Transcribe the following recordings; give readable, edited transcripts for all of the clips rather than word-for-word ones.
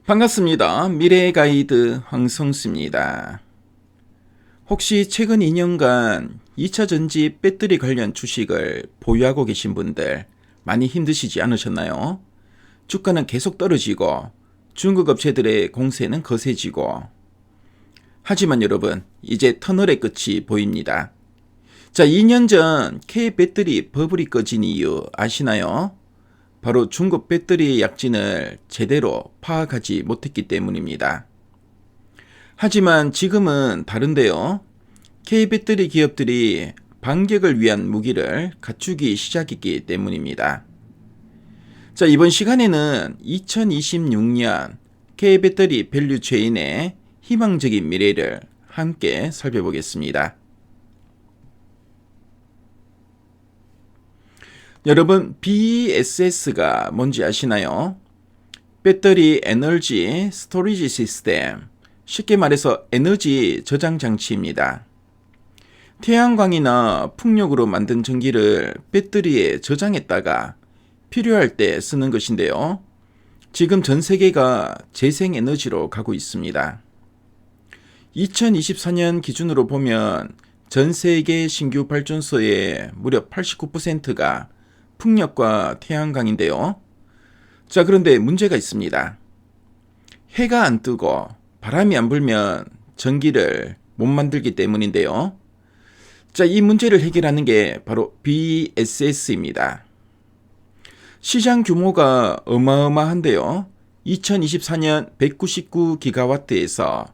반갑습니다. 미래의 가이드 황성수입니다. 혹시 최근 2년간 2차 전지 배터리 관련 주식을 보유하고 계신 분들 많이 힘드시지 않으셨나요? 주가는 계속 떨어지고 중국 업체들의 공세는 거세지고, 하지만 여러분, 이제 터널의 끝이 보입니다. 자, 2년 전 K배터리 버블이 꺼진 이유 아시나요? 바로 중국 배터리의 약진을 제대로 파악하지 못했기 때문입니다. 하지만 지금은 다른데요. K배터리 기업들이 반격을 위한 무기를 갖추기 시작했기 때문입니다. 자, 이번 시간에는 2026년 K배터리 밸류 체인의 희망적인 미래를 함께 살펴보겠습니다. 여러분, BESS가 뭔지 아시나요? 배터리 에너지 스토리지 시스템, 쉽게 말해서 에너지 저장 장치입니다. 태양광이나 풍력으로 만든 전기를 배터리에 저장했다가 필요할 때 쓰는 것인데요. 지금 전 세계가 재생에너지로 가고 있습니다. 2024년 기준으로 보면 전 세계 신규 발전소의 무려 89%가 풍력과 태양광인데요. 자, 그런데 문제가 있습니다. 해가 안 뜨고 바람이 안 불면 전기를 못 만들기 때문인데요. 자, 이 문제를 해결하는 게 바로 BESS입니다. 시장 규모가 어마어마한데요. 2024년 199기가와트에서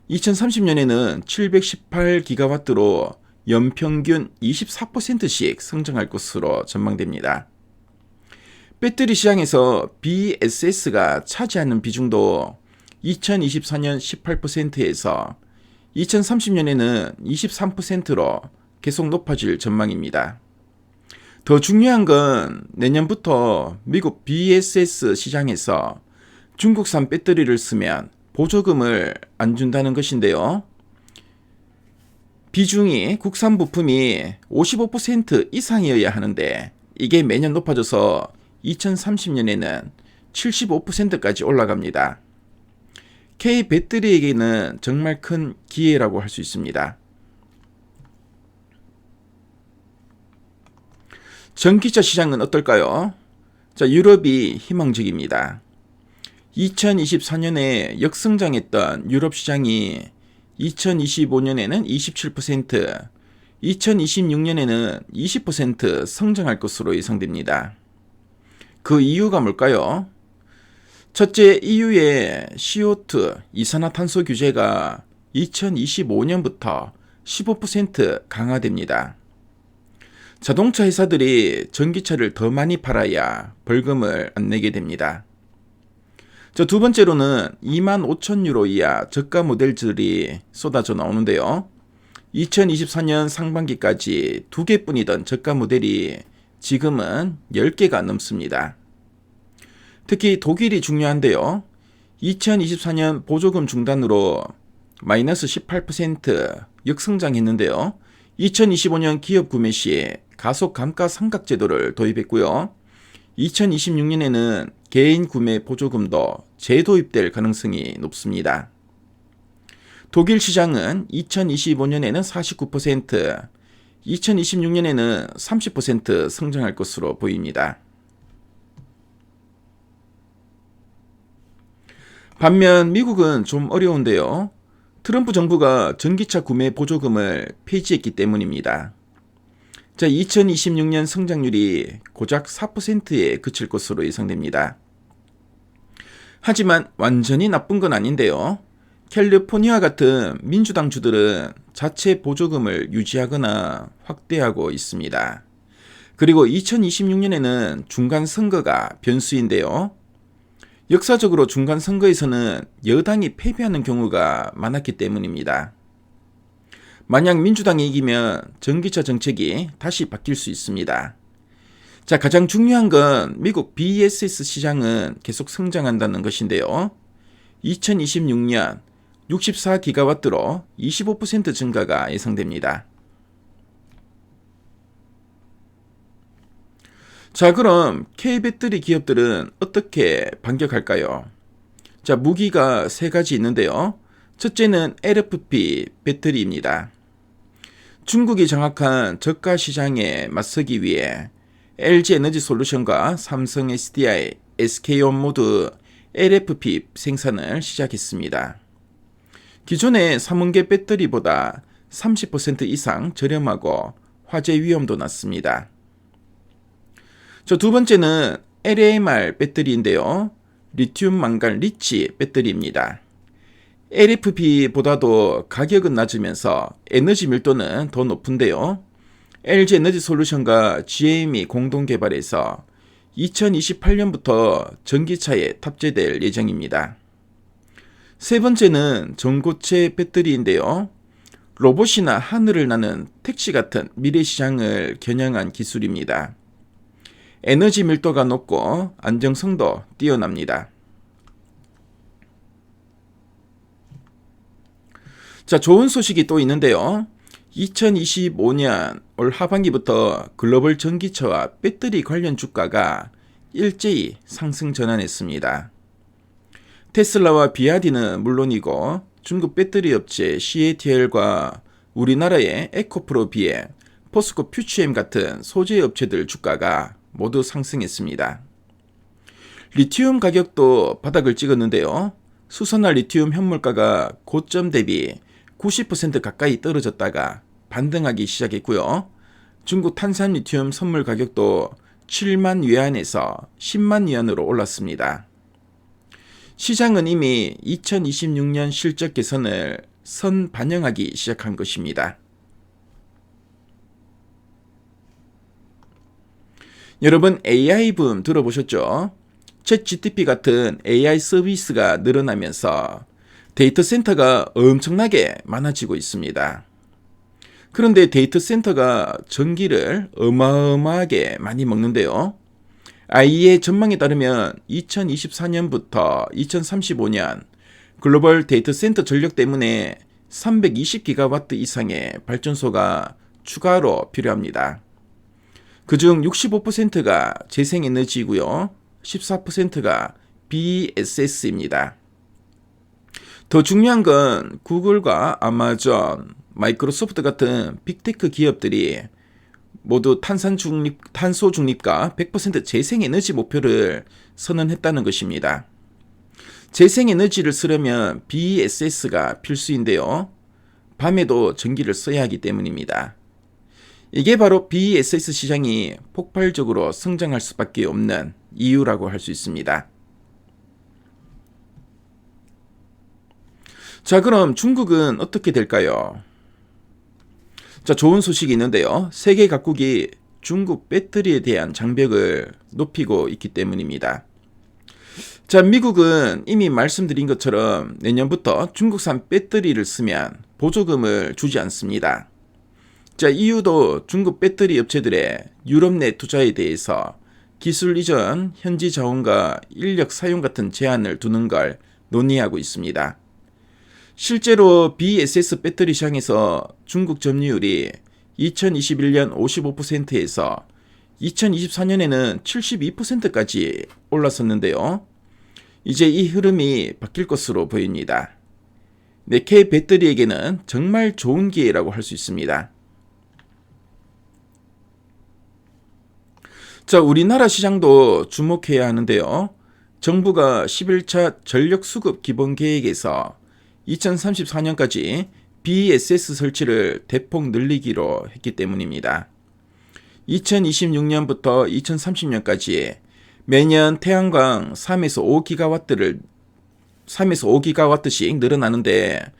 2030년에는 718기가와트로 연평균 24%씩 성장할 것으로 전망됩니다. 배터리 시장에서 BESS가 차지하는 비중도 2024년 18%에서 2030년에는 23%로 계속 높아질 전망입니다. 더 중요한 건 내년부터 미국 BESS 시장에서 중국산 배터리를 쓰면 보조금을 안 준다는 것인데요. 비중이 국산 부품이 55% 이상이어야 하는데 이게 매년 높아져서 2030년에는 75%까지 올라갑니다. K배터리에게는 정말 큰 기회라고 할 수 있습니다. 전기차 시장은 어떨까요? 자, 유럽이 희망적입니다. 2024년에 역성장했던 유럽 시장이 2025년에는 27%, 2026년에는 20% 성장할 것으로 예상됩니다. 그 이유가 뭘까요? 첫째, EU의 CO2 이산화탄소 규제가 2025년부터 15% 강화됩니다. 자동차 회사들이 전기차를 더 많이 팔아야 벌금을 안 내게 됩니다. 두 번째로는 25,000유로 이하 저가 모델들이 쏟아져 나오는데요. 2024년 상반기까지 2개뿐이던 저가 모델이 지금은 10개가 넘습니다. 특히 독일이 중요한데요. 2024년 보조금 중단으로 마이너스 18% 역성장했는데요. 2025년 기업 구매 시 가속 감가상각제도를 도입했고요. 2026년에는 개인 구매 보조금도 재도입될 가능성이 높습니다. 독일 시장은 2025년에는 49%, 2026년에는 30% 성장할 것으로 보입니다. 반면 미국은 좀 어려운데요. 트럼프 정부가 전기차 구매 보조금을 폐지했기 때문입니다. 자, 2026년 성장률이 고작 4%에 그칠 것으로 예상됩니다. 하지만 완전히 나쁜 건 아닌데요. 캘리포니아 같은 민주당 주들은 자체 보조금을 유지하거나 확대하고 있습니다. 그리고 2026년에는 중간 선거가 변수인데요. 역사적으로 중간 선거에서는 여당이 패배하는 경우가 많았기 때문입니다. 만약 민주당이 이기면 전기차 정책이 다시 바뀔 수 있습니다. 자, 가장 중요한 건 미국 BESS 시장은 계속 성장한다는 것인데요. 2026년 64기가와트로 25% 증가가 예상됩니다. 자, 그럼 K배터리 기업들은 어떻게 반격할까요? 자, 무기가 세 가지 있는데요. 첫째는 LFP 배터리입니다. 중국이 장악한 저가 시장에 맞서기 위해 LG 에너지 솔루션과 삼성 SDI, SK온 모두 LFP 생산을 시작했습니다. 기존의 3원계 배터리보다 30% 이상 저렴하고 화재 위험도 낮습니다. 두 번째는 LAMR 배터리인데요. 리튬 망간 리치 배터리입니다. LFP보다도 가격은 낮으면서 에너지 밀도는 더 높은데요. LG 에너지 솔루션과 GM이 공동 개발해서 2028년부터 전기차에 탑재될 예정입니다. 세 번째는 전고체 배터리인데요. 로봇이나 하늘을 나는 택시 같은 미래 시장을 겨냥한 기술입니다. 에너지 밀도가 높고 안정성도 뛰어납니다. 자, 좋은 소식이 또 있는데요. 2025년 올 하반기부터 글로벌 전기차와 배터리 관련 주가가 일제히 상승 전환했습니다. 테슬라와 비아디는 물론이고 중국 배터리 업체 CATL과 우리나라의 에코프로 비행, 포스코 퓨처엠 같은 소재 업체들 주가가 모두 상승했습니다. 리튬 가격도 바닥을 찍었는데요. 수소나 리튬 현물가가 고점 대비 90% 가까이 떨어졌다가 반등하기 시작했고요. 중국 탄산 리튬 선물 가격도 7만 위안에서 10만 위안으로 올랐습니다. 시장은 이미 2026년 실적 개선을 선반영하기 시작한 것입니다. 여러분, AI 붐 들어보셨죠? 챗GPT 같은 AI 서비스가 늘어나면서 데이터 센터가 엄청나게 많아지고 있습니다. 그런데 데이터 센터가 전기를 어마어마하게 많이 먹는데요. IEA 전망에 따르면 2024년부터 2035년 글로벌 데이터 센터 전력 때문에 320기가와트 이상의 발전소가 추가로 필요합니다. 그중 65%가 재생에너지이고요. 14%가 BESS입니다. 더 중요한 건 구글과 아마존, 마이크로소프트 같은 빅테크 기업들이 모두 탄소 중립과 100% 재생에너지 목표를 선언했다는 것입니다. 재생에너지를 쓰려면 BESS가 필수인데요. 밤에도 전기를 써야 하기 때문입니다. 이게 바로 BESS 시장이 폭발적으로 성장할 수밖에 없는 이유라고 할 수 있습니다. 자, 그럼 중국은 어떻게 될까요? 자, 좋은 소식이 있는데요. 세계 각국이 중국 배터리에 대한 장벽을 높이고 있기 때문입니다. 자, 미국은 이미 말씀드린 것처럼 내년부터 중국산 배터리를 쓰면 보조금을 주지 않습니다. 자, 이유도 중국 배터리 업체들의 유럽 내 투자에 대해서 기술 이전, 현지 자원과 인력 사용 같은 제한을 두는 걸 논의하고 있습니다. 실제로 BESS 배터리 시장에서 중국 점유율이 2021년 55%에서 2024년에는 72%까지 올랐었는데요. 이제 이 흐름이 바뀔 것으로 보입니다. 니케 배터리에게는 정말 좋은 기회라고 할 수 있습니다. 자, 우리나라 시장도 주목해야 하는데요. 정부가 11차 전력 수급 기본 계획에서 2034년까지 BESS 설치를 대폭 늘리기로 했기 때문입니다. 2026년부터 2030년까지 매년 태양광 3에서 5기가와트씩 늘어나는데,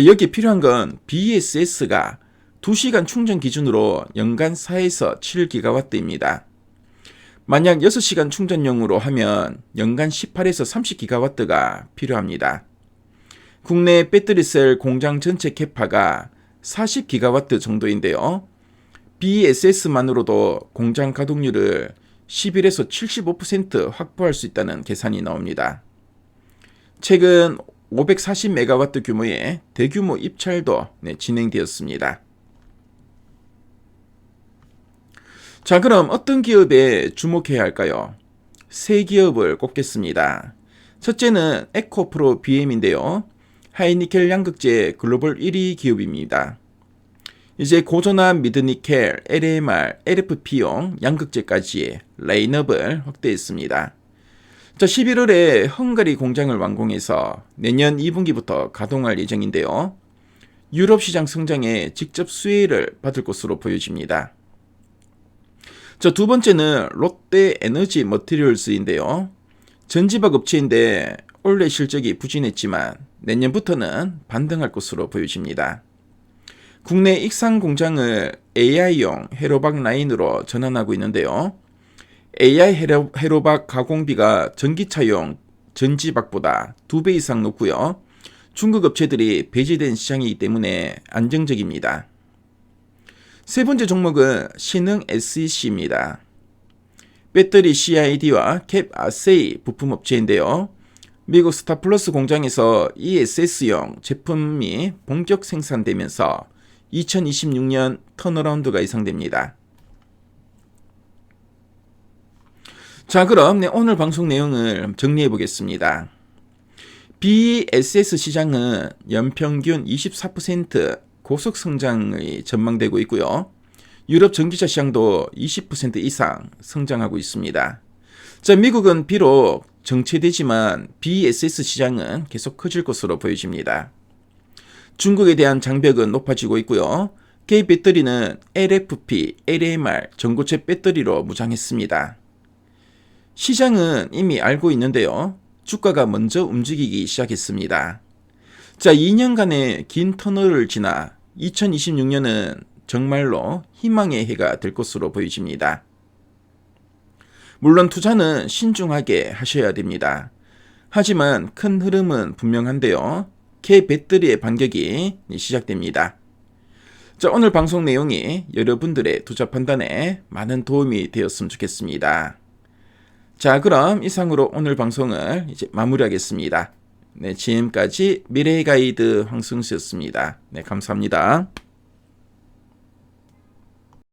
여기 필요한 건 BESS가 2시간 충전 기준으로 연간 4에서 7기가와트입니다. 만약 6시간 충전용으로 하면 연간 18에서 30기가와트가 필요합니다. 국내 배터리셀 공장 전체 캐파가 40기가와트 정도인데요. BESS만으로도 공장 가동률을 11에서 75% 확보할 수 있다는 계산이 나옵니다. 최근 540메가와트 규모의 대규모 입찰도 진행되었습니다. 자, 그럼 어떤 기업에 주목해야 할까요? 세 기업을 꼽겠습니다. 첫째는 에코프로 BM인데요. 하이니켈 양극재 글로벌 1위 기업입니다. 이제 고전한 미드니켈, LMR, LFP용 양극재까지 라인업을 확대했습니다. 자, 11월에 헝가리 공장을 완공해서 내년 2분기부터 가동할 예정인데요. 유럽 시장 성장에 직접 수혜를 받을 것으로 보여집니다. 자, 두 번째는 롯데 에너지 머티리얼스인데요. 전지박 업체인데 올해 실적이 부진했지만 내년부터는 반등할 것으로 보여집니다. 국내 익산 공장을 AI용 회로박 라인으로 전환하고 있는데요. AI 회로박 가공비가 전기차용 전지박보다 2배 이상 높고요. 중국 업체들이 배제된 시장이기 때문에 안정적입니다. 세 번째 종목은 신흥 SEC입니다. 배터리 CID와 캡 아세이 부품업체인데요. 미국 스타플러스 공장에서 ESS용 제품이 본격 생산되면서 2026년 턴어라운드가 예상됩니다. 자, 그럼 오늘 방송 내용을 정리해 보겠습니다. BESS 시장은 연평균 24% 고속 성장이 전망되고 있고요. 유럽 전기차 시장도 20% 이상 성장하고 있습니다. 자, 미국은 비록 정체되지만 BESS 시장은 계속 커질 것으로 보여집니다. 중국에 대한 장벽은 높아지고 있고요. K배터리는 LFP, LMR 전고체 배터리로 무장했습니다. 시장은 이미 알고 있는데요. 주가가 먼저 움직이기 시작했습니다. 자, 2년간의 긴 터널을 지나 2026년은 정말로 희망의 해가 될 것으로 보여집니다. 물론 투자는 신중하게 하셔야 됩니다. 하지만 큰 흐름은 분명한데요. K배터리의 반격이 시작됩니다. 자, 오늘 방송 내용이 여러분들의 투자 판단에 많은 도움이 되었으면 좋겠습니다. 자, 그럼 이상으로 오늘 방송을 이제 마무리하겠습니다. 네, 지금까지 미래의 가이드 황승수였습니다. 네, 감사합니다.